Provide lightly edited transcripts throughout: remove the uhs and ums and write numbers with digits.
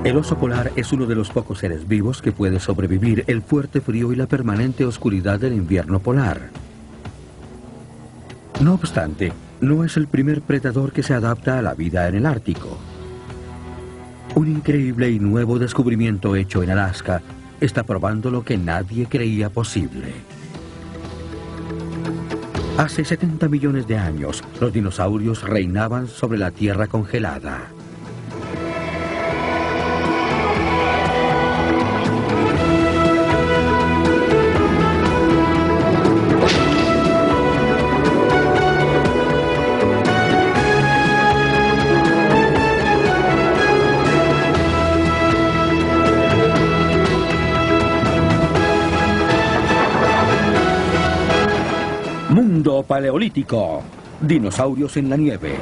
El oso polar es uno de los pocos seres vivos que puede sobrevivir el fuerte frío y la permanente oscuridad del invierno polar. No obstante, no es el primer predador que se adapta a la vida en el Ártico. Un increíble y nuevo descubrimiento hecho en Alaska está probando lo que nadie creía posible. Hace 70 millones de años, los dinosaurios reinaban sobre la tierra congelada. Mundo paleolítico. Dinosaurios en la nieve.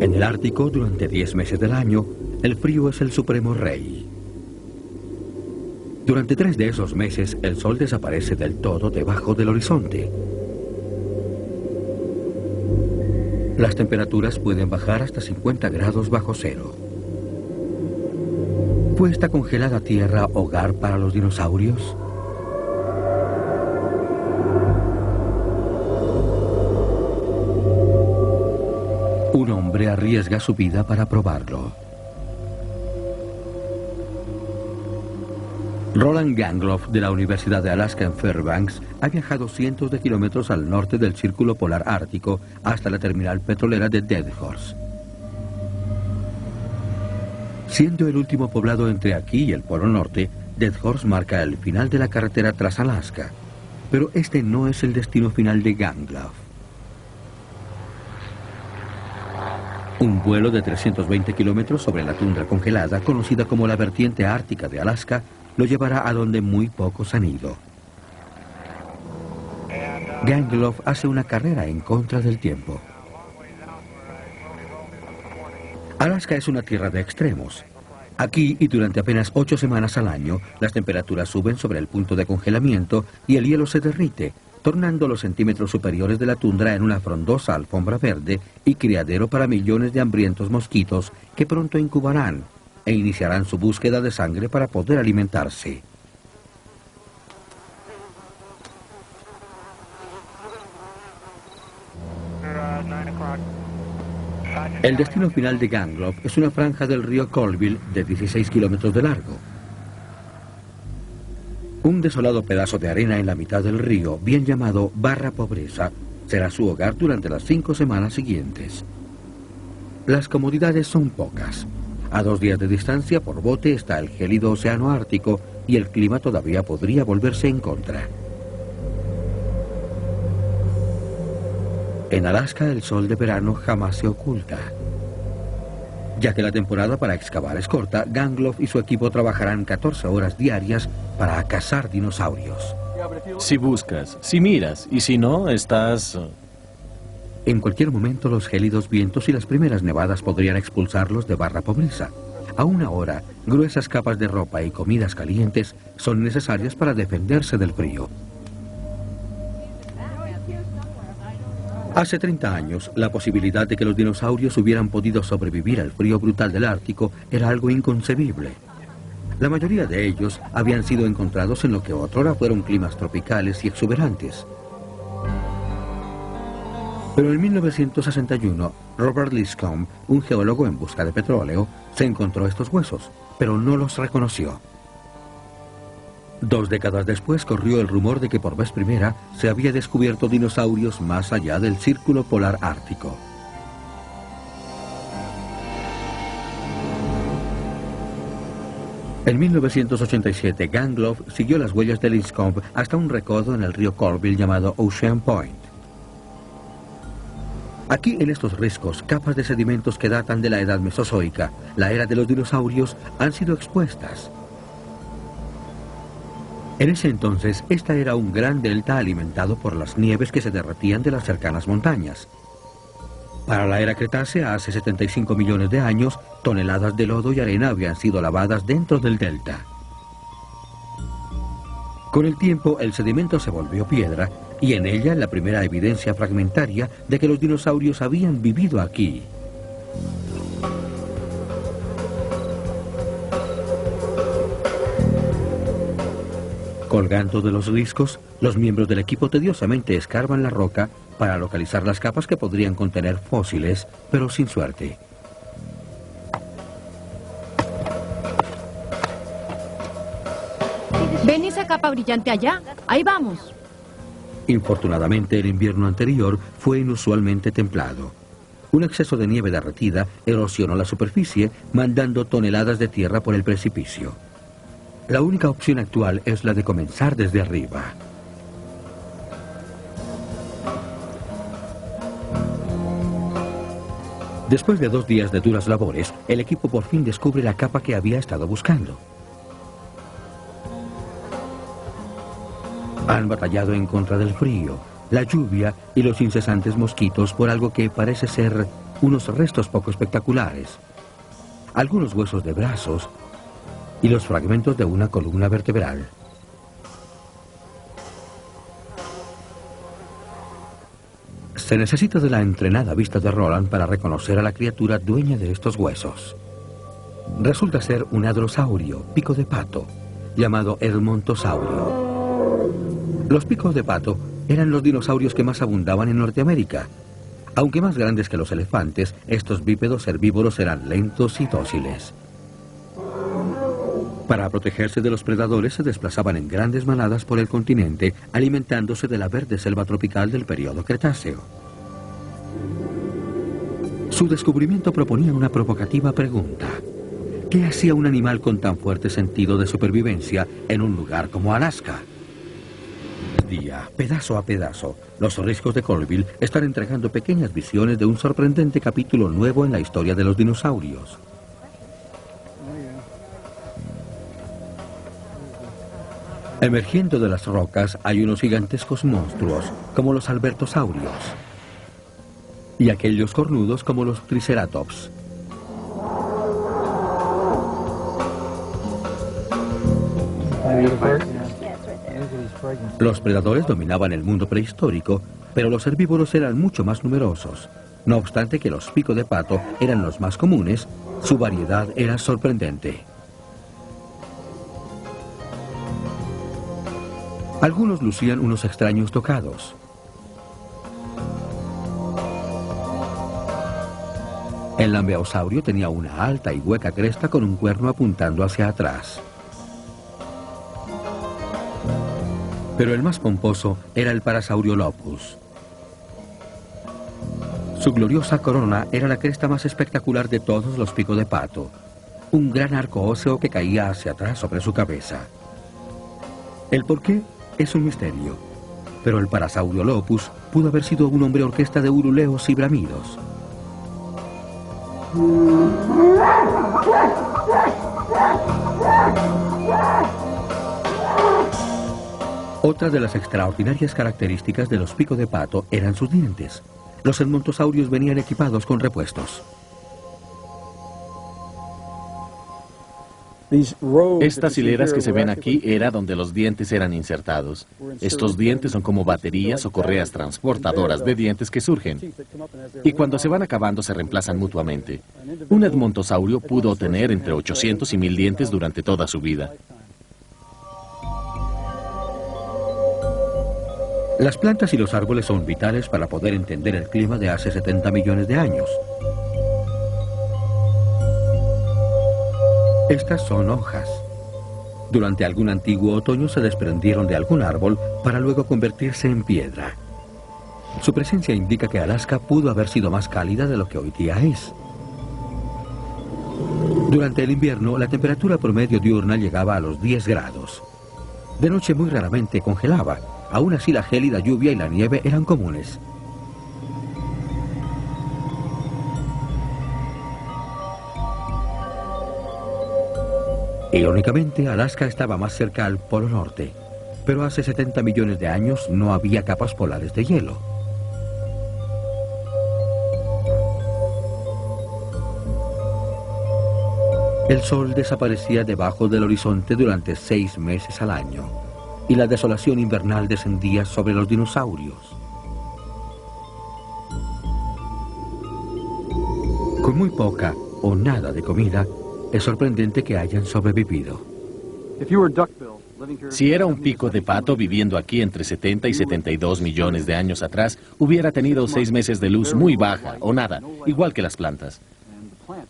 En el Ártico, durante 10 meses del año, el frío es el supremo rey. Durante 3 de esos meses, el sol desaparece del todo debajo del horizonte. Las temperaturas pueden bajar hasta 50 grados bajo cero. ¿Fue esta congelada tierra hogar para los dinosaurios? Un hombre arriesga su vida para probarlo. Roland Gangloff, de la Universidad de Alaska en Fairbanks, ha viajado cientos de kilómetros al norte del Círculo Polar Ártico hasta la terminal petrolera de Dead Horse. Siendo el último poblado entre aquí y el Polo Norte, Dead Horse marca el final de la carretera Trans-Alaska. Pero este no es el destino final de Gangloff. Un vuelo de 320 kilómetros sobre la tundra congelada, conocida como la vertiente ártica de Alaska, lo llevará a donde muy pocos han ido. Gangloff hace una carrera en contra del tiempo. Alaska es una tierra de extremos. Aquí y durante apenas 8 semanas al año, las temperaturas suben sobre el punto de congelamiento y el hielo se derrite, tornando los centímetros superiores de la tundra en una frondosa alfombra verde y criadero para millones de hambrientos mosquitos que pronto incubarán e iniciarán su búsqueda de sangre para poder alimentarse. El destino final de Gangloff es una franja del río Colville de 16 kilómetros de largo. Un desolado pedazo de arena en la mitad del río, bien llamado Barra Pobreza, será su hogar durante las 5 semanas siguientes. Las comodidades son pocas. A 2 días de distancia por bote está el gélido océano Ártico y el clima todavía podría volverse en contra. En Alaska el sol de verano jamás se oculta. Ya que la temporada para excavar es corta, Gangloff y su equipo trabajarán 14 horas diarias para cazar dinosaurios. Si buscas, si miras, y si no, estás... En cualquier momento los gélidos vientos y las primeras nevadas podrían expulsarlos de Barra Pobreza. Aún ahora, gruesas capas de ropa y comidas calientes son necesarias para defenderse del frío. Hace 30 años, la posibilidad de que los dinosaurios hubieran podido sobrevivir al frío brutal del Ártico era algo inconcebible. La mayoría de ellos habían sido encontrados en lo que otrora fueron climas tropicales y exuberantes. Pero en 1961, Robert Liscombe, un geólogo en busca de petróleo, se encontró estos huesos, pero no los reconoció. 2 décadas después corrió el rumor de que por vez primera se había descubierto dinosaurios más allá del Círculo Polar Ártico. En 1987, Gangloff siguió las huellas de Liscombe hasta un recodo en el río Colville llamado Ocean Point. Aquí, en estos riscos, capas de sedimentos que datan de la edad mesozoica, la era de los dinosaurios, han sido expuestas. En ese entonces, esta era un gran delta alimentado por las nieves que se derretían de las cercanas montañas. Para la era Cretácea, hace 75 millones de años, toneladas de lodo y arena habían sido lavadas dentro del delta. Con el tiempo, el sedimento se volvió piedra y en ella la primera evidencia fragmentaria de que los dinosaurios habían vivido aquí. Colgando de los riscos, los miembros del equipo tediosamente escarban la roca para localizar las capas que podrían contener fósiles, pero sin suerte. ¿Ven esa capa brillante allá? Ahí vamos. Infortunadamente, el invierno anterior fue inusualmente templado. Un exceso de nieve derretida erosionó la superficie, mandando toneladas de tierra por el precipicio. La única opción actual es la de comenzar desde arriba. Después de 2 días de duras labores, el equipo por fin descubre la capa que había estado buscando. Han batallado en contra del frío, la lluvia y los incesantes mosquitos por algo que parece ser unos restos poco espectaculares. Algunos huesos de brazos y los fragmentos de una columna vertebral. Se necesita de la entrenada vista de Roland para reconocer a la criatura dueña de estos huesos. Resulta ser un hadrosaurio, pico de pato, llamado Edmontosaurio. Los picos de pato eran los dinosaurios que más abundaban en Norteamérica. Aunque más grandes que los elefantes, estos bípedos herbívoros eran lentos y dóciles. Para protegerse de los predadores se desplazaban en grandes manadas por el continente, alimentándose de la verde selva tropical del período Cretáceo. Su descubrimiento proponía una provocativa pregunta. ¿Qué hacía un animal con tan fuerte sentido de supervivencia en un lugar como Alaska? Día, pedazo a pedazo, los riscos de Colville están entregando pequeñas visiones de un sorprendente capítulo nuevo en la historia de los dinosaurios. Emergiendo de las rocas hay unos gigantescos monstruos, como los albertosaurios, y aquellos cornudos como los triceratops. Los predadores dominaban el mundo prehistórico, pero los herbívoros eran mucho más numerosos. No obstante que los picos de pato eran los más comunes, su variedad era sorprendente. Algunos lucían unos extraños tocados. El lambeosaurio tenía una alta y hueca cresta con un cuerno apuntando hacia atrás. Pero el más pomposo era el Parasauriolopus. Su gloriosa corona era la cresta más espectacular de todos los picos de pato. Un gran arco óseo que caía hacia atrás sobre su cabeza. El porqué es un misterio, pero el Parasauriolopus pudo haber sido un hombre orquesta de uruleos y bramidos. Otra de las extraordinarias características de los picos de pato eran sus dientes. Los edmontosaurios venían equipados con repuestos. Estas hileras que se ven aquí era donde los dientes eran insertados. Estos dientes son como baterías o correas transportadoras de dientes que surgen. Y cuando se van acabando se reemplazan mutuamente. Un edmontosaurio pudo tener entre 800 y 1000 dientes durante toda su vida. Las plantas y los árboles son vitales para poder entender el clima de hace 70 millones de años. Estas son hojas. Durante algún antiguo otoño se desprendieron de algún árbol para luego convertirse en piedra. Su presencia indica que Alaska pudo haber sido más cálida de lo que hoy día es. Durante el invierno, la temperatura promedio diurna llegaba a los 10 grados. De noche muy raramente congelaba. Aún así, la gélida lluvia y la nieve eran comunes. Irónicamente, Alaska estaba más cerca al Polo Norte, pero hace 70 millones de años no había capas polares de hielo. El sol desaparecía debajo del horizonte durante 6 meses al año. y la desolación invernal descendía sobre los dinosaurios. Con muy poca o nada de comida, es sorprendente que hayan sobrevivido. Si era un pico de pato viviendo aquí entre 70 y 72 millones de años atrás, hubiera tenido 6 meses de luz muy baja o nada, igual que las plantas.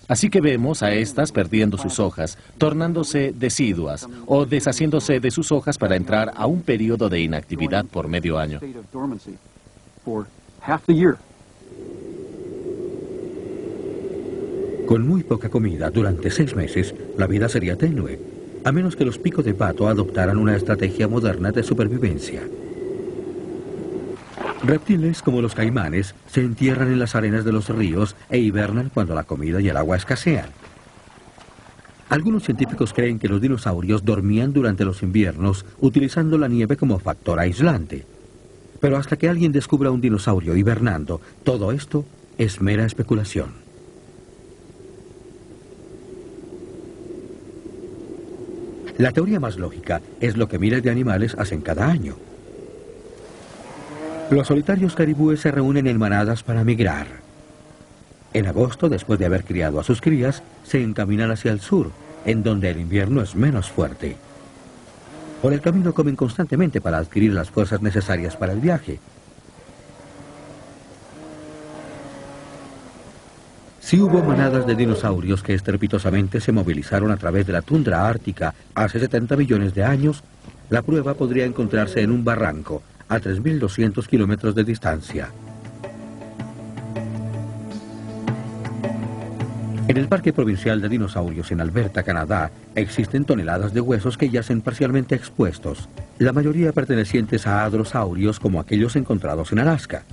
Así que vemos a estas perdiendo sus hojas, tornándose deciduas o deshaciéndose de sus hojas para entrar a un periodo de inactividad por medio año. Con muy poca comida durante 6 meses, la vida sería tenue, a menos que los picos de pato adoptaran una estrategia moderna de supervivencia. Reptiles como los caimanes se entierran en las arenas de los ríos e hibernan cuando la comida y el agua escasean. Algunos científicos creen que los dinosaurios dormían durante los inviernos utilizando la nieve como factor aislante. Pero hasta que alguien descubra un dinosaurio hibernando, todo esto es mera especulación. La teoría más lógica es lo que miles de animales hacen cada año. Los solitarios caribúes se reúnen en manadas para migrar. En agosto, después de haber criado a sus crías, se encaminan hacia el sur, en donde el invierno es menos fuerte. Por el camino comen constantemente para adquirir las fuerzas necesarias para el viaje. Si hubo manadas de dinosaurios que estrepitosamente se movilizaron a través de la tundra ártica hace 70 millones de años, la prueba podría encontrarse en un barranco a 3.200 kilómetros de distancia. En el Parque Provincial de Dinosaurios en Alberta, Canadá, existen toneladas de huesos que yacen parcialmente expuestos, la mayoría pertenecientes a hadrosaurios como aquellos encontrados en Alaska.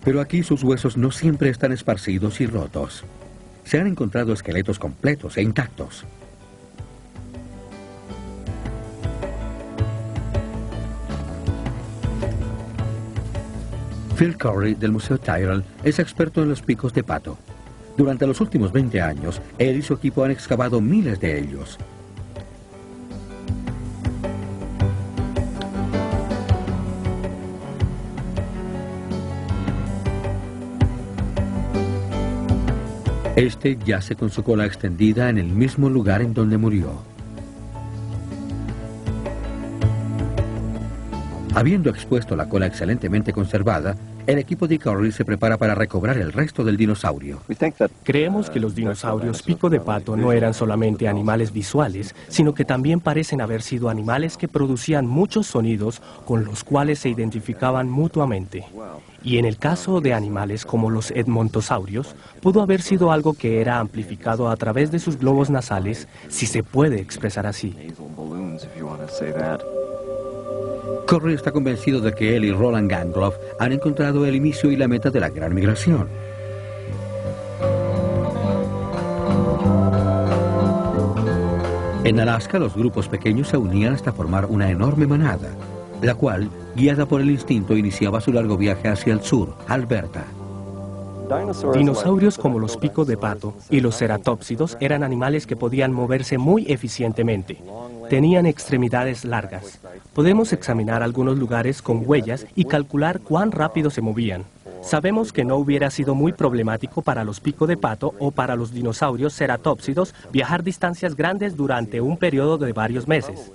Pero aquí sus huesos no siempre están esparcidos y rotos. Se han encontrado esqueletos completos e intactos. Phil Curry del Museo Tyrrell es experto en los picos de pato. Durante los últimos 20 años, él y su equipo han excavado miles de ellos. Este yace con su cola extendida en el mismo lugar en donde murió. Habiendo expuesto la cola excelentemente conservada, el equipo de Curry se prepara para recobrar el resto del dinosaurio. Creemos que los dinosaurios pico de pato no eran solamente animales visuales, sino que también parecen haber sido animales que producían muchos sonidos con los cuales se identificaban mutuamente. Y en el caso de animales como los edmontosaurios, pudo haber sido algo que era amplificado a través de sus globos nasales, si se puede expresar así. Curry está convencido de que él y Roland Gangloff han encontrado el inicio y la meta de la gran migración. En Alaska, los grupos pequeños se unían hasta formar una enorme manada, la cual, guiada por el instinto, iniciaba su largo viaje hacia el sur, Alberta. Dinosaurios como los pico de pato y los ceratópsidos eran animales que podían moverse muy eficientemente. Tenían extremidades largas. Podemos examinar algunos lugares con huellas y calcular cuán rápido se movían. Sabemos que no hubiera sido muy problemático para los pico de pato o para los dinosaurios ceratópsidos viajar distancias grandes durante un periodo de varios meses.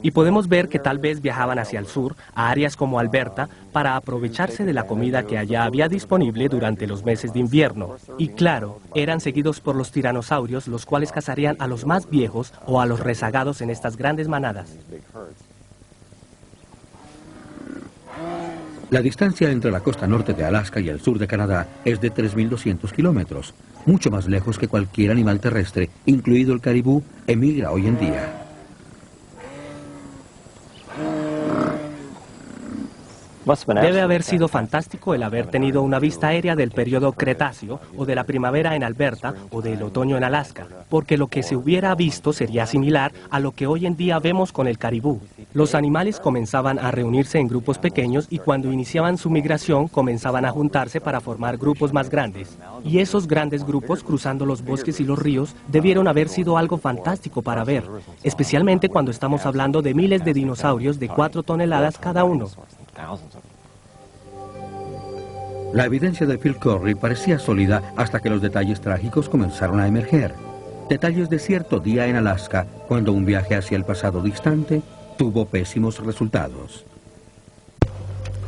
Y podemos ver que tal vez viajaban hacia el sur, a áreas como Alberta, para aprovecharse de la comida que allá había disponible durante los meses de invierno. Y claro, eran seguidos por los tiranosaurios, los cuales cazarían a los más viejos o a los rezagados en estas grandes manadas. La distancia entre la costa norte de Alaska y el sur de Canadá es de 3.200 kilómetros, mucho más lejos que cualquier animal terrestre, incluido el caribú, emigra hoy en día. Debe haber sido fantástico el haber tenido una vista aérea del periodo Cretáceo, o de la primavera en Alberta, o del otoño en Alaska, porque lo que se hubiera visto sería similar a lo que hoy en día vemos con el caribú. Los animales comenzaban a reunirse en grupos pequeños y cuando iniciaban su migración comenzaban a juntarse para formar grupos más grandes. Y esos grandes grupos, cruzando los bosques y los ríos, debieron haber sido algo fantástico para ver, especialmente cuando estamos hablando de miles de dinosaurios de 4 toneladas cada uno. La evidencia de Phil Currie parecía sólida hasta que los detalles trágicos comenzaron a emerger. Detalles de cierto día en Alaska, cuando un viaje hacia el pasado distante tuvo pésimos resultados.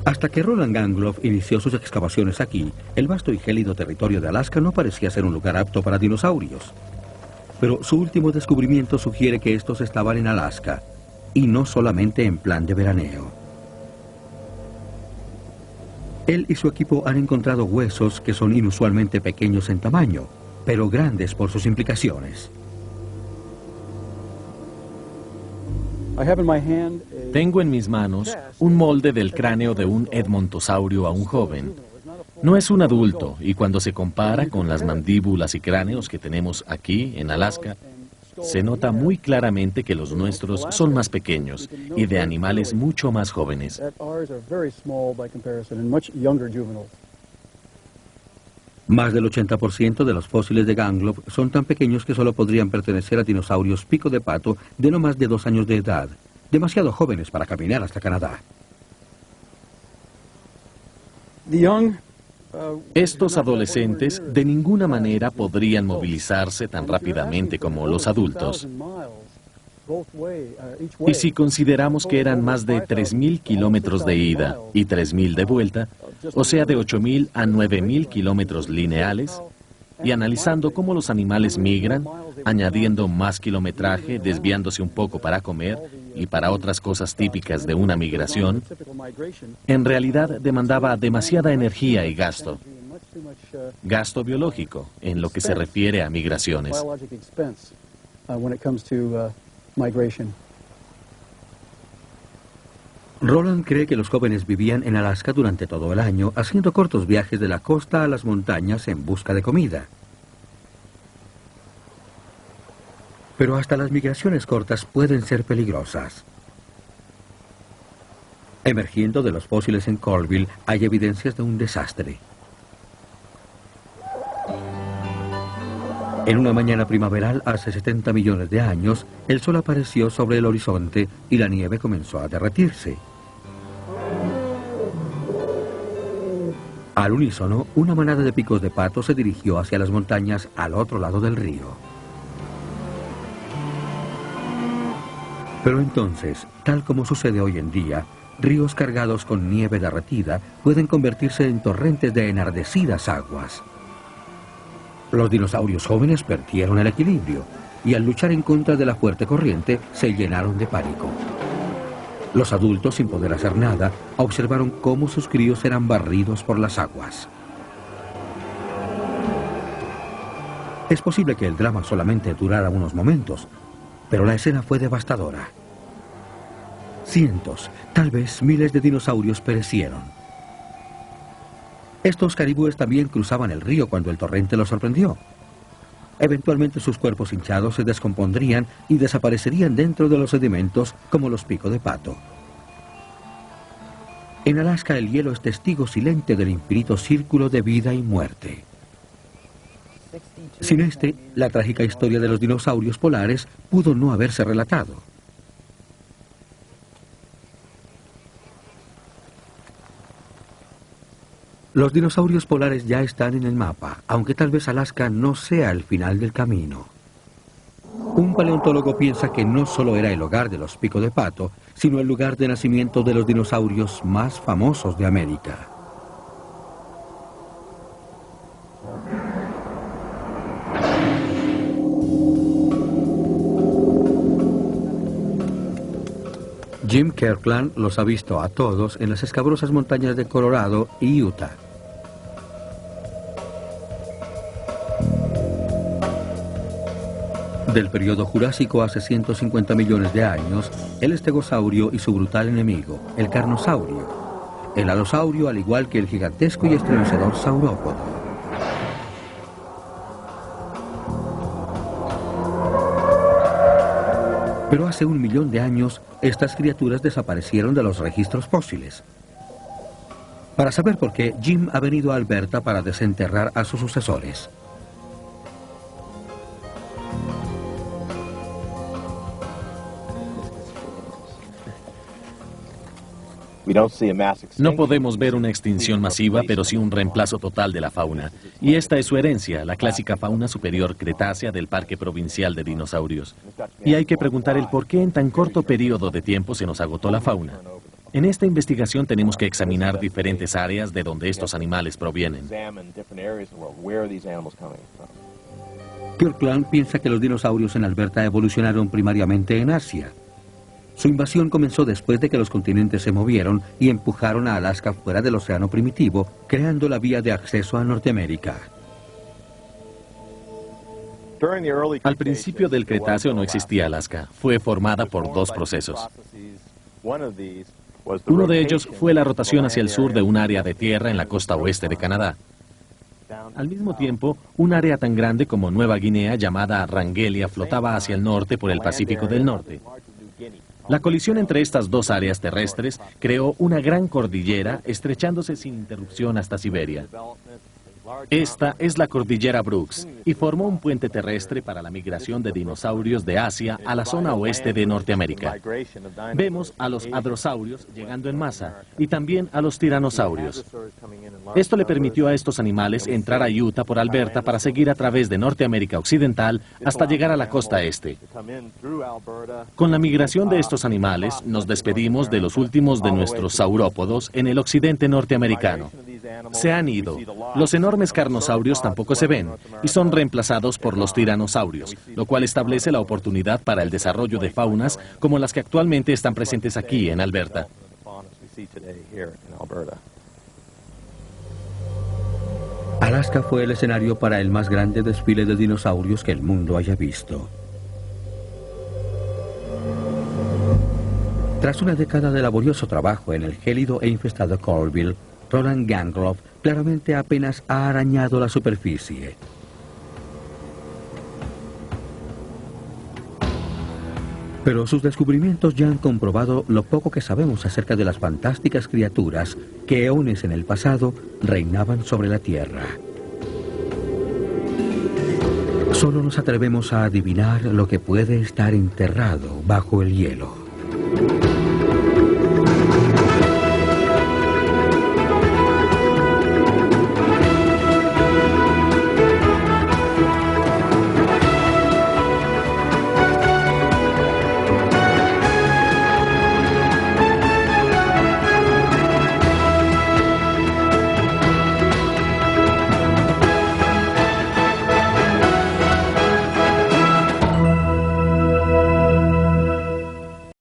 Hasta que Roland Gangloff inició sus excavaciones aquí, el vasto y gélido territorio de Alaska no parecía ser un lugar apto para dinosaurios. Pero su último descubrimiento sugiere que estos estaban en Alaska, y no solamente en plan de veraneo. Él y su equipo han encontrado huesos que son inusualmente pequeños en tamaño, pero grandes por sus implicaciones. Tengo en mis manos un molde del cráneo de un edmontosaurio aún joven. No es un adulto, y cuando se compara con las mandíbulas y cráneos que tenemos aquí en Alaska, se nota muy claramente que los nuestros son más pequeños y de animales mucho más jóvenes. Más del 80% de los fósiles de Gangloff son tan pequeños que solo podrían pertenecer a dinosaurios pico de pato de no más de 2 años de edad, demasiado jóvenes para caminar hasta Canadá. Estos adolescentes de ninguna manera podrían movilizarse tan rápidamente como los adultos. Y si consideramos que eran más de 3.000 kilómetros de ida y 3.000 de vuelta, o sea de 8.000 a 9.000 kilómetros lineales, y analizando cómo los animales migran, añadiendo más kilometraje, desviándose un poco para comer y para otras cosas típicas de una migración, en realidad demandaba demasiada energía y gasto. Gasto biológico en lo que se refiere a migraciones. Roland cree que los jóvenes vivían en Alaska durante todo el año, haciendo cortos viajes de la costa a las montañas en busca de comida. Pero hasta las migraciones cortas pueden ser peligrosas. Emergiendo de los fósiles en Colville, hay evidencias de un desastre. En una mañana primaveral hace 70 millones de años, el sol apareció sobre el horizonte y la nieve comenzó a derretirse. Al unísono, una manada de picos de pato se dirigió hacia las montañas al otro lado del río. Pero entonces, tal como sucede hoy en día, ríos cargados con nieve derretida pueden convertirse en torrentes de enardecidas aguas. Los dinosaurios jóvenes perdieron el equilibrio y al luchar en contra de la fuerte corriente se llenaron de pánico. Los adultos, sin poder hacer nada, observaron cómo sus críos eran barridos por las aguas. Es posible que el drama solamente durara unos momentos, pero la escena fue devastadora. Cientos, tal vez miles de dinosaurios perecieron. Estos caribúes también cruzaban el río cuando el torrente los sorprendió. Eventualmente sus cuerpos hinchados se descompondrían y desaparecerían dentro de los sedimentos como los picos de pato. En Alaska el hielo es testigo silente del infinito círculo de vida y muerte. Sin este, la trágica historia de los dinosaurios polares pudo no haberse relatado. Los dinosaurios polares ya están en el mapa, aunque tal vez Alaska no sea el final del camino. Un paleontólogo piensa que no solo era el hogar de los picos de pato, sino el lugar de nacimiento de los dinosaurios más famosos de América. Jim Kirkland los ha visto a todos en las escabrosas montañas de Colorado y Utah. Del periodo Jurásico hace 150 millones de años, el estegosaurio y su brutal enemigo, el carnosaurio. el alosaurio al igual que el gigantesco y estremecedor saurópodo. Pero hace 1 millón de años, estas criaturas desaparecieron de los registros fósiles. Para saber por qué, Jim ha venido a Alberta para desenterrar a sus sucesores. No podemos ver una extinción masiva, pero sí un reemplazo total de la fauna. Y esta es su herencia, la clásica fauna superior cretácea del Parque Provincial de Dinosaurios. Y hay que preguntar el por qué en tan corto periodo de tiempo se nos agotó la fauna. En esta investigación tenemos que examinar diferentes áreas de donde estos animales provienen. Kirkland piensa que los dinosaurios en Alberta evolucionaron primariamente en Asia. Su invasión comenzó después de que los continentes se movieron y empujaron a Alaska fuera del océano primitivo, creando la vía de acceso a Norteamérica. Al principio del Cretáceo no existía Alaska. Fue formada por 2 procesos. Uno de ellos fue la rotación hacia el sur de un área de tierra en la costa oeste de Canadá. Al mismo tiempo, un área tan grande como Nueva Guinea, llamada Wrangella, flotaba hacia el norte por el Pacífico del Norte. La colisión entre estas 2 áreas terrestres creó una gran cordillera estrechándose sin interrupción hasta Siberia. Esta es la cordillera Brooks y formó un puente terrestre para la migración de dinosaurios de Asia a la zona oeste de Norteamérica. Vemos a los hadrosaurios llegando en masa y también a los tiranosaurios. Esto le permitió a estos animales entrar a Utah por Alberta para seguir a través de Norteamérica Occidental hasta llegar a la costa este. Con la migración de estos animales, nos despedimos de los últimos de nuestros saurópodos en el occidente norteamericano. Se han ido. Los enormes carnosaurios tampoco se ven y son reemplazados por los tiranosaurios, lo cual establece la oportunidad para el desarrollo de faunas como las que actualmente están presentes aquí en Alberta. Alaska fue el escenario para el más grande desfile de dinosaurios que el mundo haya visto. Tras una década de laborioso trabajo en el gélido e infestado Coralville, Roland Gangloff claramente apenas ha arañado la superficie. Pero sus descubrimientos ya han comprobado lo poco que sabemos acerca de las fantásticas criaturas que eones en el pasado reinaban sobre la Tierra. Solo nos atrevemos a adivinar lo que puede estar enterrado bajo el hielo.